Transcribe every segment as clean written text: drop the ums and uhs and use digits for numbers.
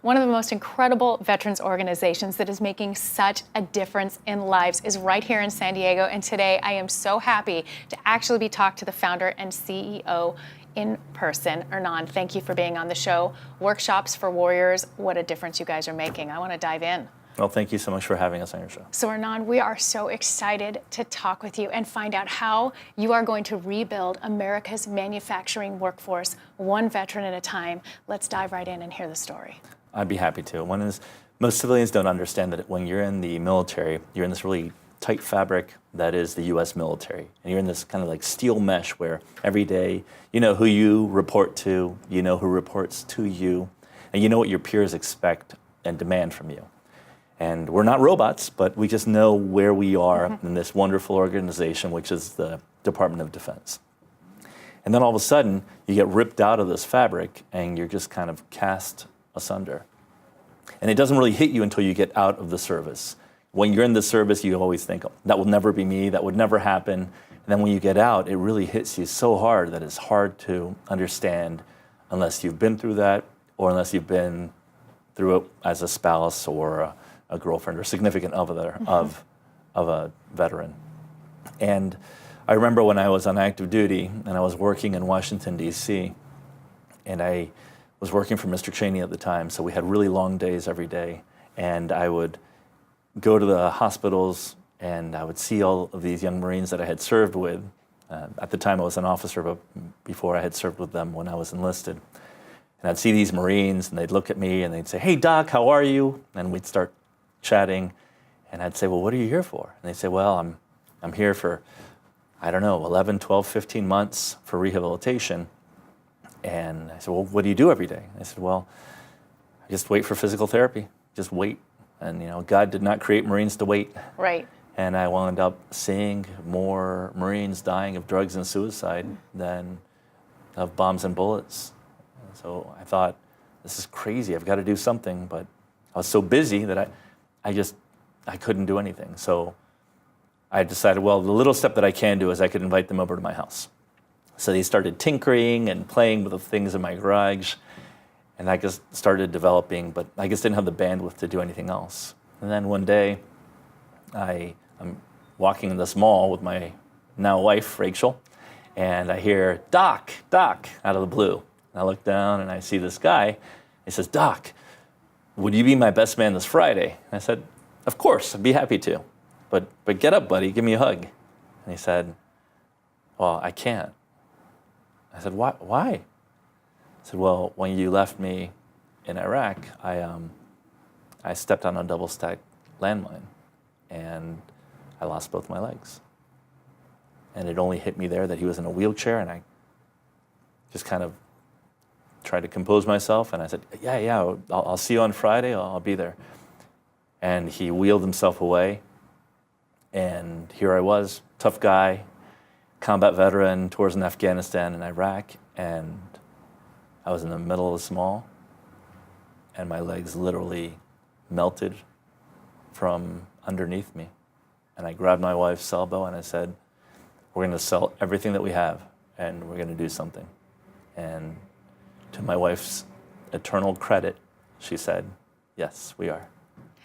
One of the most incredible veterans organizations that is making such a difference in lives is right here in San Diego. And today I am so happy to actually be talking to the founder and CEO in person. Hernan, thank you for being on the show. Workshops for Warriors, what a difference you guys are making. I want to dive in. Well, thank you so much for having us on your show. So Hernan, we are so excited to talk with you and find out how you are going to rebuild America's manufacturing workforce, one veteran at a time. Let's dive right in and hear the story. I'd be happy to. One is, most civilians don't understand that when you're in the military, you're in this really tight fabric that is the U.S. military. And you're in this kind of like steel mesh where every day you know who you report to, you know who reports to you, and you know what your peers expect and demand from you. And we're not robots, but we just know where we are in this wonderful organization, which is the Department of Defense. And then all of a sudden, you get ripped out of this fabric and you're just kind of cast asunder. And it doesn't really hit you until you get out of the service. When you're in the service, you always think, oh, that will never be me, that would never happen. And then when you get out, it really hits you so hard that it's hard to understand unless you've been through that or unless you've been through it as a spouse or a girlfriend or significant other of a veteran. And I remember when I was on active duty and I was working in Washington, D.C., and I was working for Mr. Cheney at the time, so we had really long days every day. And I would go to the hospitals and I would see all of these young Marines that I had served with. At the time I was an officer, but before I had served with them when I was enlisted. And I'd see these Marines and they'd look at me and they'd say, "Hey Doc, how are you?" And we'd start chatting, and I'd say, "Well, what are you here for?" And they'd say, "Well, I'm here for, I don't know, 11, 12, 15 months for rehabilitation." And I said, "Well, what do you do every day?" And I said, "Well, I just wait for physical therapy, just wait." And God did not create Marines to wait. Right. And I wound up seeing more Marines dying of drugs and suicide than of bombs and bullets. And so I thought, this is crazy, I've got to do something, but I was so busy that I couldn't do anything. So I decided, well, the little step that I can do is I could invite them over to my house. So they started tinkering and playing with the things in my garage, and I just started developing, but I just didn't have the bandwidth to do anything else. And then one day, I'm walking in this mall with my now wife, Rachel, and I hear, "Doc, Doc," out of the blue. And I look down and I see this guy. He says, "Doc, would you be my best man this Friday?" And I said, "Of course, I'd be happy to. But get up, buddy, give me a hug." And he said, "Well, I can't." I said, Why? He said, "Well, when you left me in Iraq, I stepped on a double-stacked landmine, and I lost both my legs." And it only hit me there that he was in a wheelchair, and I just kind of tried to compose myself, and I said, yeah, I'll see you on Friday, I'll be there. And he wheeled himself away, and here I was, tough guy, combat veteran, tours in Afghanistan and Iraq, and I was in the middle of this mall, and my legs literally melted from underneath me. And I grabbed my wife's elbow and I said, "We're going to sell everything that we have, and we're going to do something." And to my wife's eternal credit, she said, "Yes, we are."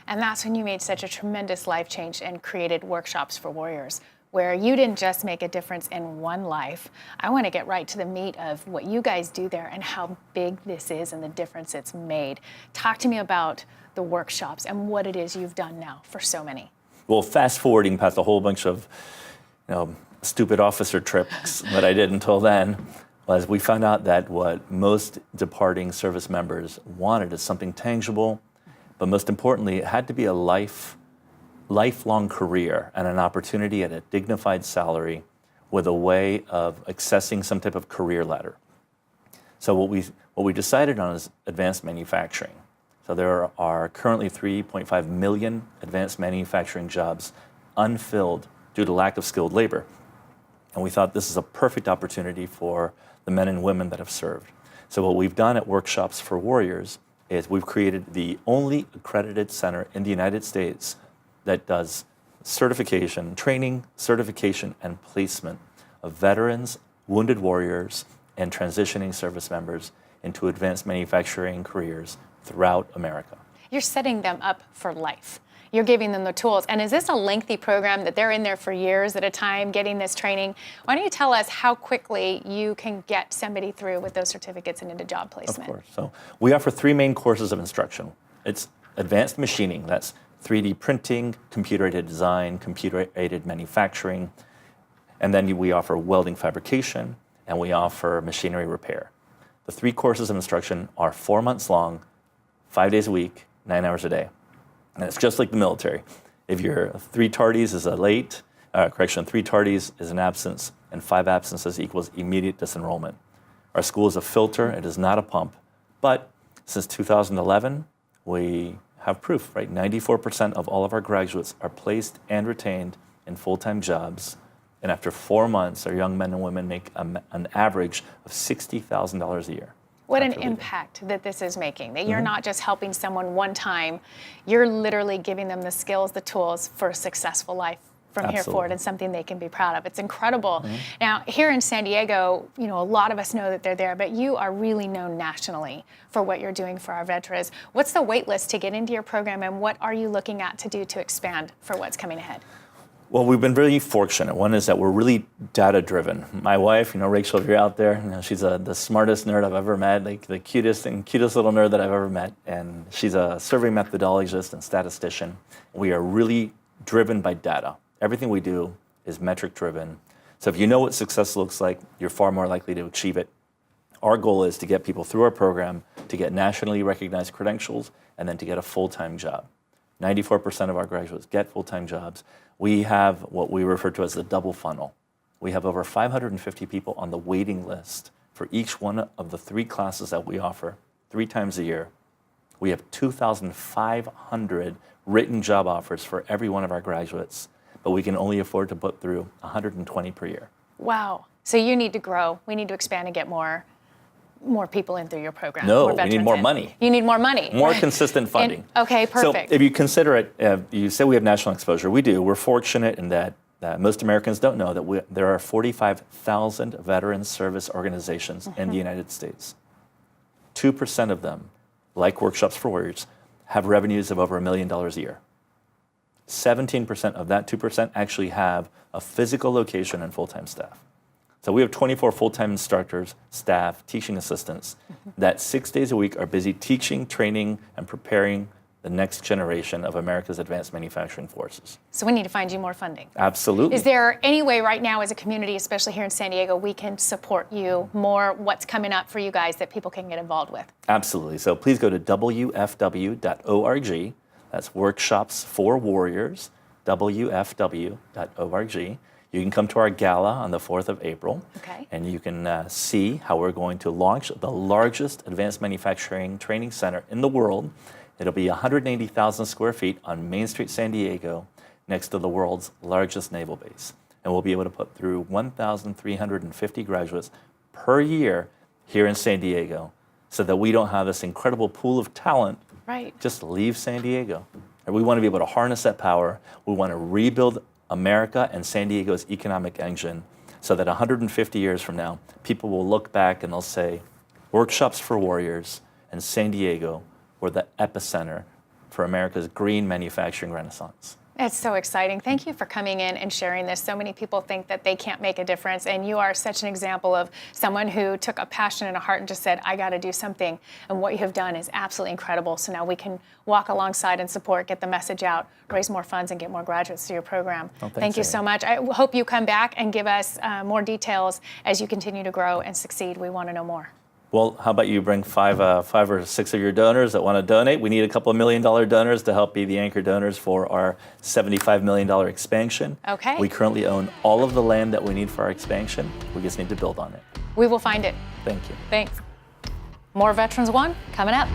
And that's when you made such a tremendous life change and created Workshops for Warriors, where you didn't just make a difference in one life. I want to get right to the meat of what you guys do there and how big this is and the difference it's made. Talk to me about the workshops and what it is you've done now for so many. Well, fast forwarding past a whole bunch of stupid officer tricks that I did until then, was we found out that what most departing service members wanted is something tangible, but most importantly, it had to be a lifelong career and an opportunity at a dignified salary with a way of accessing some type of career ladder. So what we decided on is advanced manufacturing. So there are currently 3.5 million advanced manufacturing jobs unfilled due to lack of skilled labor. And we thought this is a perfect opportunity for the men and women that have served. So what we've done at Workshops for Warriors is we've created the only accredited center in the United States that does training, certification, and placement of veterans, wounded warriors, and transitioning service members into advanced manufacturing careers throughout America. You're setting them up for life. You're giving them the tools. And is this a lengthy program that they're in there for years at a time getting this training? Why don't you tell us how quickly you can get somebody through with those certificates and into job placement? Of course. So we offer 3 main courses of instruction. It's advanced machining, that's 3D printing, computer-aided design, computer-aided manufacturing, and then we offer welding fabrication, and we offer machinery repair. The 3 courses of instruction are 4 months long, 5 days a week, 9 hours a day. And it's just like the military. If you're 3 tardies is a late, 3 tardies is an absence, and 5 absences equals immediate disenrollment. Our school is a filter, it is not a pump. But since 2011, we have proof, right? 94% of all of our graduates are placed and retained in full-time jobs. And after 4 months, our young men and women make an average of $60,000 a year. What an impact that this is making, that you're not just helping someone one time, you're literally giving them the skills, the tools for a successful life from here forward and something they can be proud of. It's incredible. Now, here in San Diego, a lot of us know that they're there, but you are really known nationally for what you're doing for our veterans. What's the wait list to get into your program, and what are you looking at to do to expand for what's coming ahead? Well, we've been really fortunate. One is that we're really data-driven. My wife, Rachel, if you're out there, she's the smartest nerd I've ever met, like the cutest little nerd that I've ever met. And she's a survey methodologist and statistician. We are really driven by data. Everything we do is metric-driven. So if you know what success looks like, you're far more likely to achieve it. Our goal is to get people through our program, to get nationally recognized credentials, and then to get a full-time job. 94% of our graduates get full-time jobs. We have what we refer to as the double funnel. We have over 550 people on the waiting list for each one of the 3 classes that we offer 3 times a year. We have 2,500 written job offers for every one of our graduates, but we can only afford to put through 120 per year. Wow. So you need to grow. We need to expand and get more people in through your program. No, we need more money. You need more money. More consistent funding. Okay, perfect. So if you consider it, you say we have national exposure. We do. We're fortunate in that most Americans don't know that there are 45,000 veteran service organizations in the United States. 2% of them, like Workshops for Warriors, have revenues of over $1 million a year. 17% of that 2% actually have a physical location and full-time staff. So we have 24 full-time instructors, staff, teaching assistants that 6 days a week are busy teaching, training, and preparing the next generation of America's advanced manufacturing forces. So we need to find you more funding. Absolutely. Is there any way right now as a community, especially here in San Diego, we can support you more? What's coming up for you guys that people can get involved with? Absolutely. So please go to wfw.org. That's Workshops for Warriors, wfw.org. You can come to our gala on the 4th of April, and you can see how we're going to launch the largest advanced manufacturing training center in the world. It'll be 180,000 square feet on Main Street, San Diego, next to the world's largest naval base. And we'll be able to put through 1,350 graduates per year here in San Diego, so that we don't have this incredible pool of talent just leave San Diego. And we want to be able to harness that power. We want to rebuild America and San Diego's economic engine, so that 150 years from now, people will look back and they'll say, Workshops for Warriors and San Diego were the epicenter for America's green manufacturing renaissance. It's so exciting. Thank you for coming in and sharing this. So many people think that they can't make a difference, and you are such an example of someone who took a passion and a heart and just said, I got to do something. And what you have done is absolutely incredible. So now we can walk alongside and support, get the message out, raise more funds, and get more graduates to your program. Thank you so much. I hope you come back and give us more details as you continue to grow and succeed. We want to know more. Well, how about you bring five or six of your donors that want to donate? We need a couple of $1 million donors to help be the anchor donors for our $75 million expansion. Okay. We currently own all of the land that we need for our expansion. We just need to build on it. We will find it. Thank you. Thanks. More Veterans One coming up.